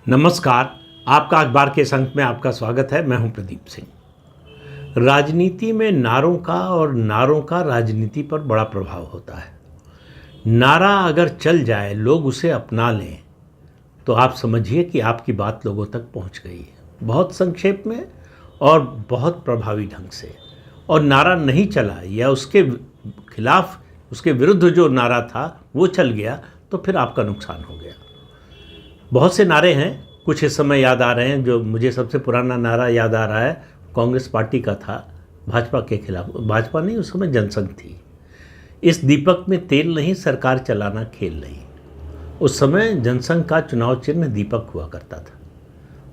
नमस्कार। आपका अखबार के संग में आपका स्वागत है। मैं हूं प्रदीप सिंह। राजनीति में नारों का और नारों का राजनीति पर बड़ा प्रभाव होता है। नारा अगर चल जाए, लोग उसे अपना लें, तो आप समझिए कि आपकी बात लोगों तक पहुंच गई है, बहुत संक्षेप में और बहुत प्रभावी ढंग से। और नारा नहीं चला या उसके खिलाफ, उसके विरुद्ध जो नारा था वो चल गया, तो फिर आपका नुकसान हो गया। बहुत से नारे हैं, कुछ इस समय याद आ रहे हैं। जो मुझे सबसे पुराना नारा याद आ रहा है, कांग्रेस पार्टी का था, भाजपा के खिलाफ। भाजपा नहीं, उस समय जनसंघ थी। इस दीपक में तेल नहीं, सरकार चलाना खेल नहीं। उस समय जनसंघ का चुनाव चिन्ह दीपक हुआ करता था।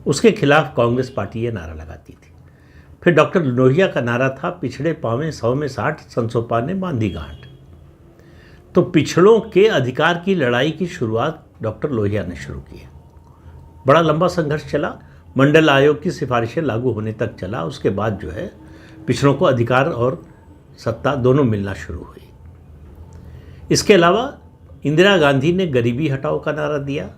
उसके खिलाफ कांग्रेस पार्टी ये नारा लगाती थी। फिर डॉक्टर लोहिया का नारा था, पिछड़े पावें 100 में 60, संसोपा ने बांधी गांठ। तो पिछड़ों के अधिकार की लड़ाई की शुरुआत डॉक्टर लोहिया ने शुरू की। बड़ा लंबा संघर्ष चला, मंडल आयोग की सिफारिशें लागू होने तक चला। उसके बाद जो है पिछड़ों को अधिकार और सत्ता दोनों मिलना शुरू हुई। इसके अलावा इंदिरा गांधी ने गरीबी हटाओ का नारा दिया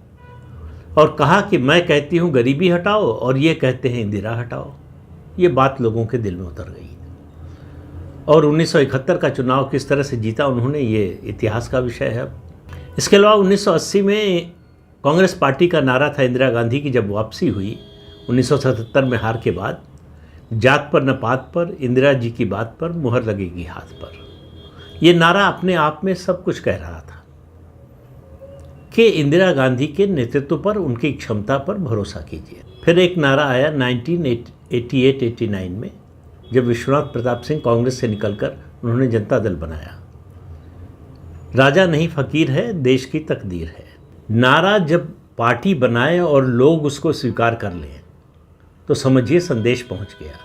और कहा कि मैं कहती हूँ गरीबी हटाओ और ये कहते हैं इंदिरा हटाओ। ये बात लोगों के दिल में उतर गई। और 1971 का चुनाव किस तरह से जीता उन्होंने, ये इतिहास का विषय है। इसके अलावा 1980 में कांग्रेस पार्टी का नारा था इंदिरा गांधी की जब वापसी हुई 1977 में हार के बाद, जात पर न पात पर, इंदिरा जी की बात पर मुहर लगेगी हाथ पर। ये नारा अपने आप में सब कुछ कह रहा था कि इंदिरा गांधी के नेतृत्व पर, उनकी क्षमता पर भरोसा कीजिए। फिर एक नारा आया 1988-89 में, जब विश्वनाथ प्रताप सिंह कांग्रेस से निकलकर उन्होंने जनता दल बनाया। राजा नहीं फकीर है, देश की तकदीर है। नारा जब पार्टी बनाए और लोग उसको स्वीकार कर लें, तो समझिए संदेश पहुंच गया।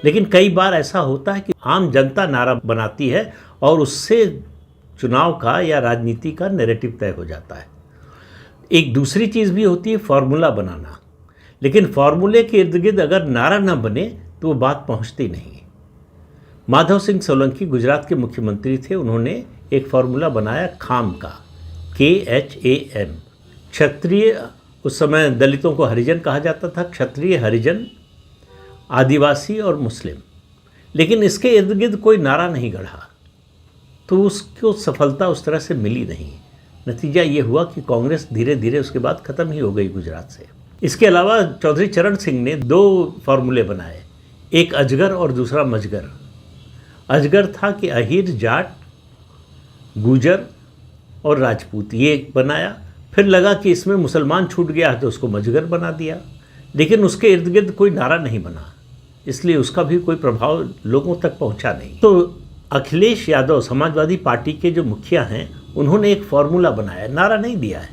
लेकिन कई बार ऐसा होता है कि आम जनता नारा बनाती है और उससे चुनाव का या राजनीति का नैरेटिव तय हो जाता है। एक दूसरी चीज़ भी होती है फार्मूला बनाना। लेकिन फार्मूले के इर्द गिर्द अगर नारा न बने तो वो बात पहुंचती नहीं। माधव सिंह सोलंकी गुजरात के मुख्यमंत्री थे। उन्होंने एक फार्मूला बनाया खाम का, KHAM। क्षत्रिय, उस समय दलितों को हरिजन कहा जाता था, क्षत्रिय, हरिजन, आदिवासी और मुस्लिम। लेकिन इसके इर्द गिर्द कोई नारा नहीं गढ़ा, तो उसको सफलता उस तरह से मिली नहीं। नतीजा ये हुआ कि कांग्रेस धीरे धीरे उसके बाद ख़त्म ही हो गई गुजरात से। इसके अलावा चौधरी चरण सिंह ने 2 फार्मूले बनाए, एक अजगर और दूसरा मजगर। अजगर था कि अहीर, जाट, गुजर और राजपूत, ये बनाया। फिर लगा कि इसमें मुसलमान छूट गया है तो उसको मजगर बना दिया। लेकिन उसके इर्द गिर्द कोई नारा नहीं बना, इसलिए उसका भी कोई प्रभाव लोगों तक पहुंचा नहीं। तो अखिलेश यादव समाजवादी पार्टी के जो मुखिया हैं, उन्होंने एक फार्मूला बनाया, नारा नहीं दिया है,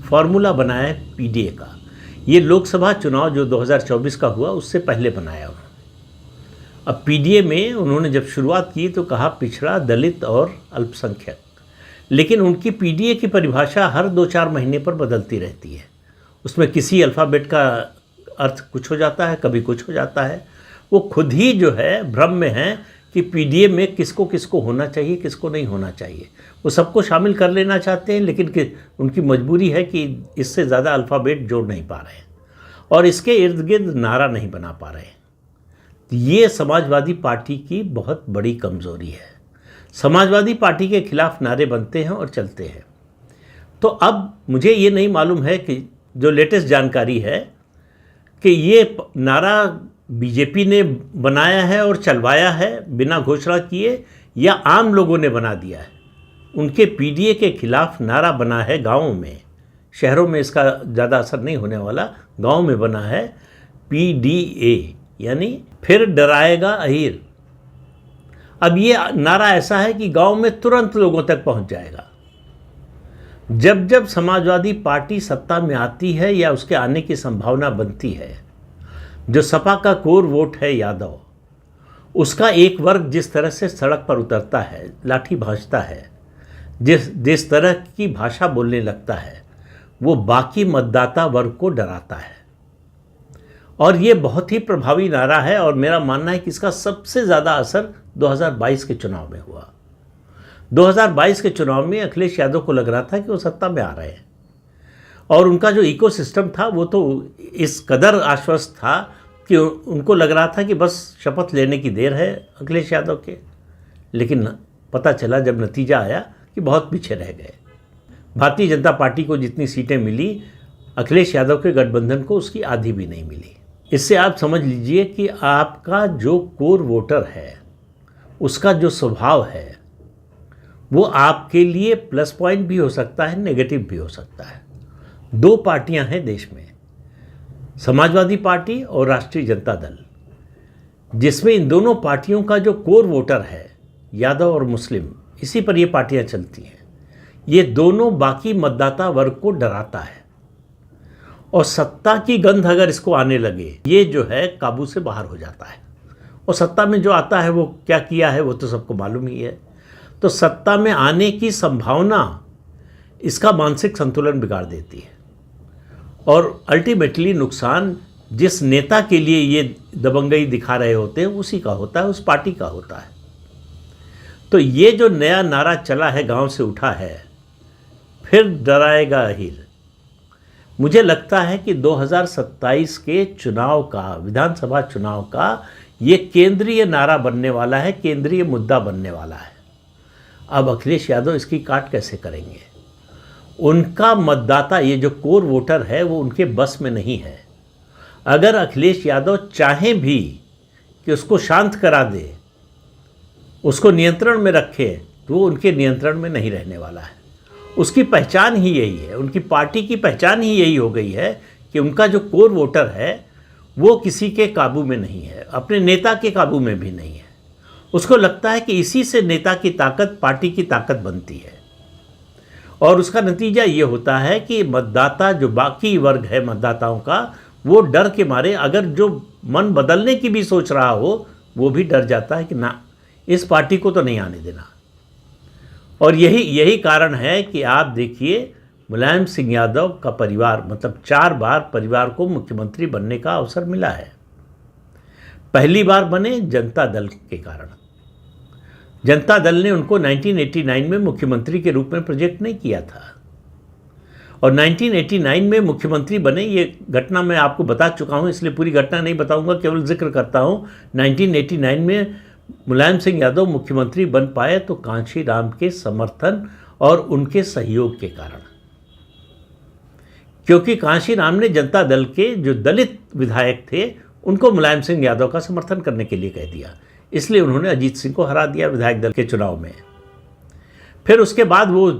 फार्मूला बनाया है PDA का। ये लोकसभा चुनाव जो 2024 का हुआ उससे पहले बनाया उन्होंने। अब PDA में उन्होंने जब शुरुआत की तो कहा पिछड़ा, दलित और अल्पसंख्यक। लेकिन उनकी PDA की परिभाषा हर 2-4 महीने पर बदलती रहती है। उसमें किसी अल्फ़ाबेट का अर्थ कुछ हो जाता है, कभी कुछ हो जाता है। वो खुद ही जो है भ्रम में है कि PDA में किसको किसको होना चाहिए, किसको नहीं होना चाहिए। वो सबको शामिल कर लेना चाहते हैं, लेकिन उनकी मजबूरी है कि इससे ज़्यादा अल्फ़ाबेट जोड़ नहीं पा रहे हैं और इसके इर्द गिर्द नारा नहीं बना पा रहे हैं। ये समाजवादी पार्टी की बहुत बड़ी कमज़ोरी है। समाजवादी पार्टी के खिलाफ नारे बनते हैं और चलते हैं। तो अब मुझे ये नहीं मालूम है कि जो लेटेस्ट जानकारी है कि ये नारा BJP ने बनाया है और चलवाया है बिना घोषणा किए, या आम लोगों ने बना दिया है। उनके PDA के खिलाफ नारा बना है गाँवों में, शहरों में इसका ज़्यादा असर नहीं होने वाला। गाँव में बना है PDA, यानी फिर डराएगा अहीर। अब ये नारा ऐसा है कि गांव में तुरंत लोगों तक पहुंच जाएगा। जब जब समाजवादी पार्टी सत्ता में आती है या उसके आने की संभावना बनती है, जो सपा का कोर वोट है यादव, उसका एक वर्ग जिस तरह से सड़क पर उतरता है, लाठी भांजता है, जिस तरह की भाषा बोलने लगता है, वो बाकी मतदाता वर्ग को डराता है। और ये बहुत ही प्रभावी नारा है और मेरा मानना है कि इसका सबसे ज़्यादा असर 2022 के चुनाव में हुआ। 2022 के चुनाव में अखिलेश यादव को लग रहा था कि वो सत्ता में आ रहे हैं और उनका जो इकोसिस्टम था वो तो इस कदर आश्वस्त था कि उनको लग रहा था कि बस शपथ लेने की देर है अखिलेश यादव के। लेकिन पता चला जब नतीजा आया कि बहुत पीछे रह गए। भारतीय जनता पार्टी को जितनी सीटें मिली, अखिलेश यादव के गठबंधन को उसकी आधी भी नहीं मिली। इससे आप समझ लीजिए कि आपका जो कोर वोटर है, उसका जो स्वभाव है, वो आपके लिए प्लस पॉइंट भी हो सकता है, नेगेटिव भी हो सकता है। दो पार्टियां हैं देश में, समाजवादी पार्टी और राष्ट्रीय जनता दल, जिसमें इन दोनों पार्टियों का जो कोर वोटर है, यादव और मुस्लिम, इसी पर ये पार्टियां चलती हैं। ये दोनों बाकी मतदाता वर्ग को डराता है और सत्ता की गंध अगर इसको आने लगे, ये जो है काबू से बाहर हो जाता है। और सत्ता में जो आता है वो क्या किया है वो तो सबको मालूम ही है। तो सत्ता में आने की संभावना इसका मानसिक संतुलन बिगाड़ देती है और अल्टीमेटली नुकसान जिस नेता के लिए ये दबंगई दिखा रहे होते हैं उसी का होता है, उस पार्टी का होता है। तो ये जो नया नारा चला है, गांव से उठा है, फिर डराएगा अहिर, मुझे लगता है कि 2027 के चुनाव का, विधानसभा चुनाव का ये केंद्रीय नारा बनने वाला है, केंद्रीय मुद्दा बनने वाला है। अब अखिलेश यादव इसकी काट कैसे करेंगे? उनका मतदाता, ये जो कोर वोटर है, वो उनके बस में नहीं है। अगर अखिलेश यादव चाहें भी कि उसको शांत करा दे, उसको नियंत्रण में रखे, तो वो उनके नियंत्रण में नहीं रहने वाला है। उसकी पहचान ही यही है, उनकी पार्टी की पहचान ही यही हो गई है कि उनका जो कोर वोटर है वो किसी के काबू में नहीं है, अपने नेता के काबू में भी नहीं है। उसको लगता है कि इसी से नेता की ताकत, पार्टी की ताकत बनती है। और उसका नतीजा ये होता है कि मतदाता, जो बाकी वर्ग है मतदाताओं का, वो डर के मारे, अगर जो मन बदलने की भी सोच रहा हो, वो भी डर जाता है कि ना, इस पार्टी को तो नहीं आने देना। और यही कारण है कि आप देखिए, मुलायम सिंह यादव का परिवार, मतलब 4 बार परिवार को मुख्यमंत्री बनने का अवसर मिला है। पहली बार बने जनता दल के कारण। जनता दल ने उनको 1989 में मुख्यमंत्री के रूप में प्रोजेक्ट नहीं किया था और 1989 में मुख्यमंत्री बने। ये घटना मैं आपको बता चुका हूँ, इसलिए पूरी घटना नहीं बताऊंगा, केवल जिक्र करता हूँ। 1989 में मुलायम सिंह यादव मुख्यमंत्री बन पाए तो कांशी राम के समर्थन और उनके सहयोग के कारण, क्योंकि कांशी राम ने जनता दल के जो दलित विधायक थे उनको मुलायम सिंह यादव का समर्थन करने के लिए कह दिया, इसलिए उन्होंने अजीत सिंह को हरा दिया विधायक दल के चुनाव में। फिर उसके बाद वो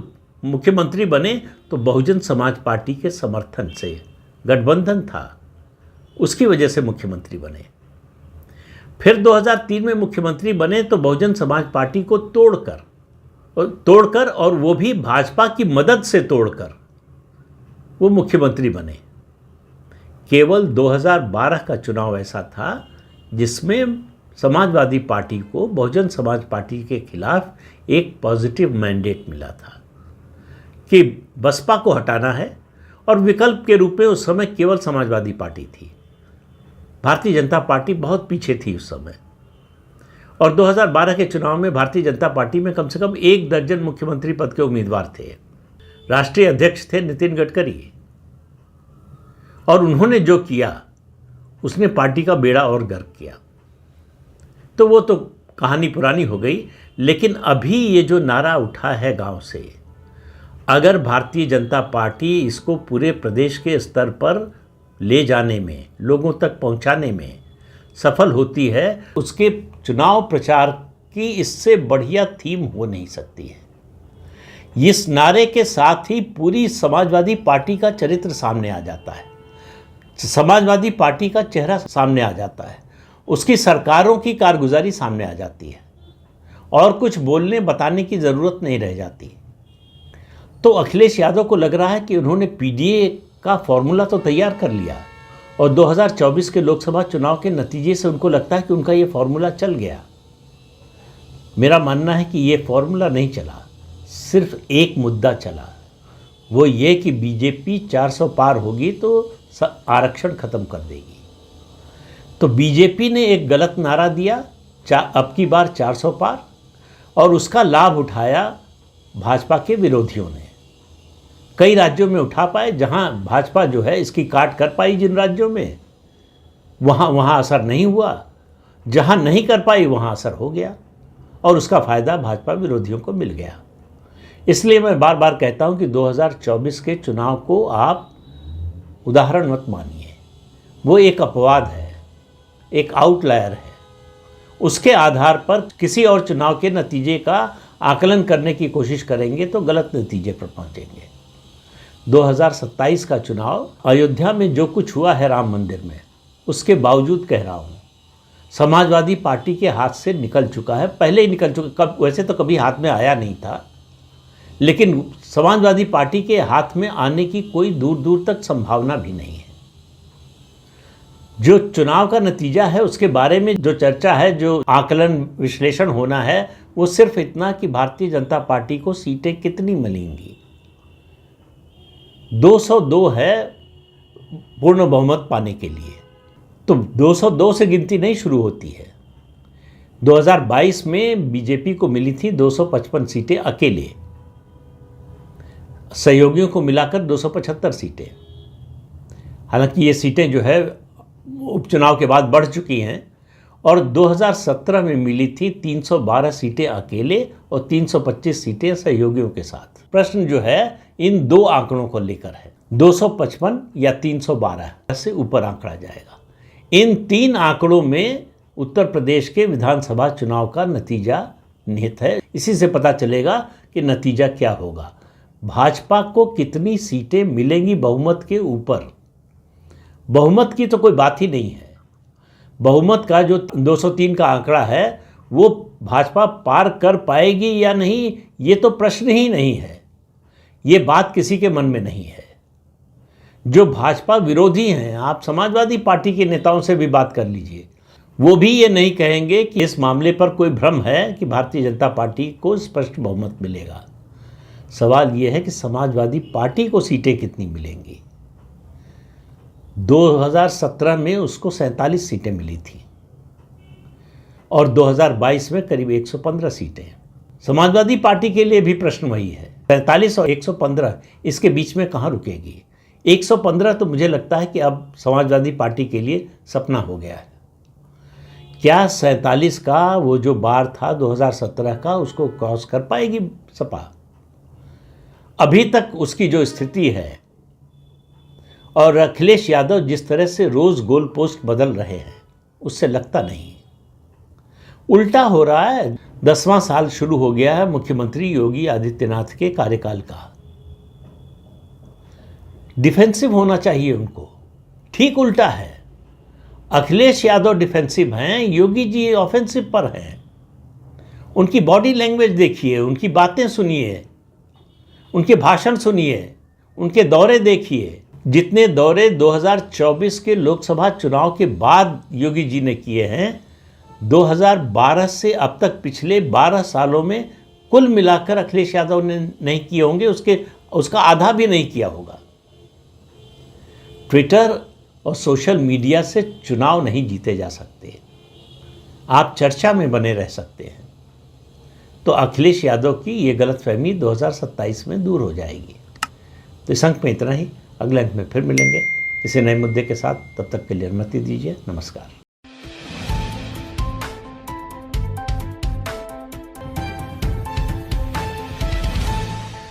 मुख्यमंत्री बने तो बहुजन समाज पार्टी के समर्थन से, गठबंधन था, उसकी वजह से मुख्यमंत्री बने। फिर 2003 में मुख्यमंत्री बने तो बहुजन समाज पार्टी को तोड़कर और वो भी भाजपा की मदद से तोड़कर वो मुख्यमंत्री बने। केवल 2012 का चुनाव ऐसा था जिसमें समाजवादी पार्टी को बहुजन समाज पार्टी के खिलाफ एक पॉजिटिव मैंडेट मिला था कि बसपा को हटाना है, और विकल्प के रूप में उस समय केवल समाजवादी पार्टी थी। भारतीय जनता पार्टी बहुत पीछे थी उस समय। और 2012 के चुनाव में भारतीय जनता पार्टी में कम से कम 1 दर्जन मुख्यमंत्री पद के उम्मीदवार थे। राष्ट्रीय अध्यक्ष थे नितिन गडकरी, और उन्होंने जो किया उसने पार्टी का बेड़ा और गर्क किया। तो वो तो कहानी पुरानी हो गई। लेकिन अभी ये जो नारा उठा है गांव से, अगर भारतीय जनता पार्टी इसको पूरे प्रदेश के स्तर पर ले जाने में, लोगों तक पहुंचाने में सफल होती है, उसके चुनाव प्रचार की इससे बढ़िया थीम हो नहीं सकती है। इस नारे के साथ ही पूरी समाजवादी पार्टी का चरित्र सामने आ जाता है, समाजवादी पार्टी का चेहरा सामने आ जाता है, उसकी सरकारों की कारगुजारी सामने आ जाती है, और कुछ बोलने बताने की ज़रूरत नहीं रह जाती। तो अखिलेश यादव को लग रहा है कि उन्होंने पीडीए का फॉर्मूला तो तैयार कर लिया, और 2024 के लोकसभा चुनाव के नतीजे से उनको लगता है कि उनका ये फॉर्मूला चल गया। मेरा मानना है कि ये फॉर्मूला नहीं चला, सिर्फ एक मुद्दा चला, वो ये कि बीजेपी 400 पार होगी तो आरक्षण खत्म कर देगी। तो बीजेपी ने एक गलत नारा दिया, अब की बार 400 पार, और उसका लाभ उठाया भाजपा के विरोधियों ने। कई राज्यों में उठा पाए, जहां भाजपा जो है इसकी काट कर पाई, जिन राज्यों में वहाँ असर नहीं हुआ, जहाँ नहीं कर पाई वहाँ असर हो गया और उसका फ़ायदा भाजपा विरोधियों को मिल गया। इसलिए मैं बार बार कहता हूँ कि 2024 के चुनाव को आप उदाहरण मत मानिए। वो एक अपवाद है, एक आउटलायर है। उसके आधार पर किसी और चुनाव के नतीजे का आकलन करने की कोशिश करेंगे तो गलत नतीजे पर पहुँचेंगे। 2027 का चुनाव अयोध्या में जो कुछ हुआ है राम मंदिर में, उसके बावजूद कह रहा हूँ, समाजवादी पार्टी के हाथ से निकल चुका है। पहले ही निकल चुका, वैसे तो कभी हाथ में आया नहीं था, लेकिन समाजवादी पार्टी के हाथ में आने की कोई दूर दूर तक संभावना भी नहीं है। जो चुनाव का नतीजा है उसके बारे में जो चर्चा है, जो आकलन विश्लेषण होना है, वो सिर्फ इतना कि भारतीय जनता पार्टी को सीटें कितनी मिलेंगी। 202 है पूर्ण बहुमत पाने के लिए, तो 202 से गिनती नहीं शुरू होती है। 2022 में बीजेपी को मिली थी 255 सीटें अकेले, सहयोगियों को मिलाकर 275 सीटें। हालांकि ये सीटें जो है उपचुनाव के बाद बढ़ चुकी हैं, और 2017 में मिली थी 312 सीटें अकेले और 325 सीटें सहयोगियों के साथ। प्रश्न जो है इन दो आंकड़ों को लेकर है, 255 या 312 से ऊपर आंकड़ा जाएगा। इन तीन आंकड़ों में उत्तर प्रदेश के विधानसभा चुनाव का नतीजा निहित है। इसी से पता चलेगा कि नतीजा क्या होगा। भाजपा को कितनी सीटें मिलेंगी बहुमत के ऊपर। बहुमत की तो कोई बात ही नहीं है। बहुमत का जो 203 का आंकड़ा है वो भाजपा पार कर पाएगी या नहीं, ये तो प्रश्न ही नहीं है। ये बात किसी के मन में नहीं है। जो भाजपा विरोधी हैं, आप समाजवादी पार्टी के नेताओं से भी बात कर लीजिए, वो भी ये नहीं कहेंगे कि इस मामले पर कोई भ्रम है कि भारतीय जनता पार्टी को स्पष्ट बहुमत मिलेगा। सवाल ये है कि समाजवादी पार्टी को सीटें कितनी मिलेंगी। 2017 में उसको 47 सीटें मिली थी और 2022 में करीब 115 सीटें। समाजवादी पार्टी के लिए भी प्रश्न वही है, 47 और 115, इसके बीच में कहाँ रुकेगी। 115 तो मुझे लगता है कि अब समाजवादी पार्टी के लिए सपना हो गया है। क्या 47 का वो जो बार था 2017 का, उसको क्रॉस कर पाएगी सपा? अभी तक उसकी जो स्थिति है, और अखिलेश यादव जिस तरह से रोज गोल पोस्ट बदल रहे हैं, उससे लगता नहीं। उल्टा हो रहा है। 10वां साल शुरू हो गया है मुख्यमंत्री योगी आदित्यनाथ के कार्यकाल का। डिफेंसिव होना चाहिए उनको, ठीक उल्टा है। अखिलेश यादव डिफेंसिव हैं, योगी जी ऑफेंसिव पर हैं। उनकी बॉडी लैंग्वेज देखिए, उनकी बातें सुनिए, उनके भाषण सुनिए, उनके दौरे देखिए। जितने दौरे 2024 के लोकसभा चुनाव के बाद योगी जी ने किए हैं, 2012 से अब तक पिछले 12 सालों में कुल मिलाकर अखिलेश यादव ने नहीं किए होंगे, उसका आधा भी नहीं किया होगा। ट्विटर और सोशल मीडिया से चुनाव नहीं जीते जा सकते। आप चर्चा में बने रह सकते हैं। तो अखिलेश यादव की ये गलतफहमी 2027 में दूर हो जाएगी। तो इस अंक में इतना ही। अगले अंक में फिर मिलेंगे किसी नए मुद्दे के साथ। तब तक के लिए अनुमति दीजिए। नमस्कार।